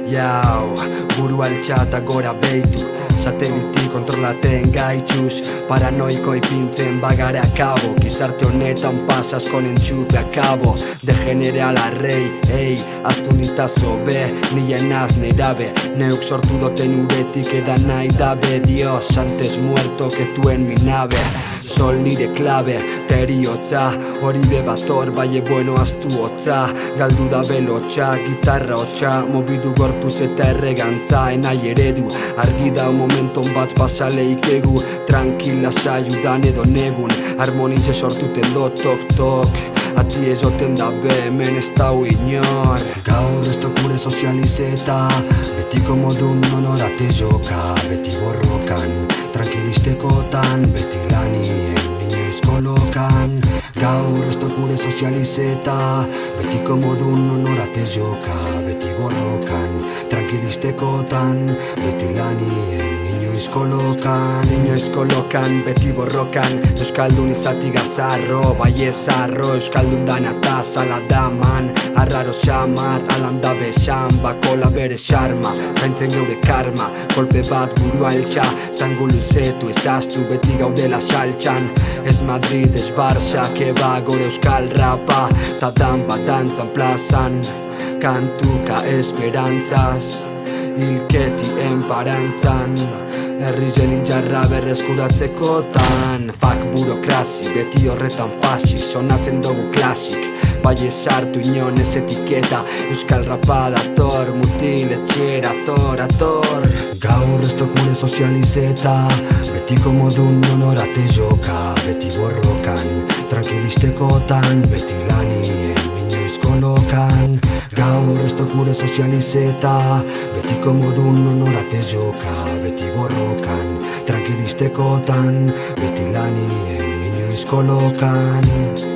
Jau, buru altxata gora beitu, sateliti kontrolaten gaitxuz, paranoiko ipintzen bagara akabo, gizarte honetan pasas con enchufe akabo, degenereala rei, ei, aztu nitazo be, nien az neirabe, neuk sortu doten uretik edan nahi dabe, Dios, antes muerto que tu en mi nave. Sol nire klabe, teriotza, hori bebator, baie bueno aztu hotza, galdu da belotxa, gitarra hotxa, mobidu gorpuz eta erregantza, enai eredu, argi da momenton bat pasaleik egu, tranquila saiudan edo negun, harmonize sortuten do tok-tok, ati ezoten da be, hemen ez dau inor. Gaur ez gure sozializeta, betiko modun honorate joka, beti borrokan, tranquilistekotan, beti lanien inoiz kolokan. Gaur ez gure sozializeta, betiko modun honorate joka, beti borrokan, tranquilistekotan, beti lanien inoiz kolokan, beti borrokan. Euskaldun izati gazarro, bai ezarro, euskaldun danata saladaman, arraro xamar, alanda besan, bakola bere xarma, zaintzen geure karma, kolpe bat burua eltsa, zango luzetu ezaztu, beti gaudela saltxan, ez Madrid, ez Barça, keba gore euskal rapa, ta dan bat dantzan plazan, kantuka esperantzaz, hilketi enparantzan, herri jelin jarra berreskuratzekotan. Fak burokrazi, beti horretan fasi, sonatzen dugu klasik, bai esartu inon ez etiketa, euskal rapa dator, mutil etxera ator. Gaur ez gure sozializeta, betiko modun honorate joka, beti borrokan, tranquilistekotan, beti lanien inoiz kolokan. Gaur ez gure sozializeta, betiko modun honorate joka, beti borrokan, tranquilistekotan, beti lanien inoiz kolokan.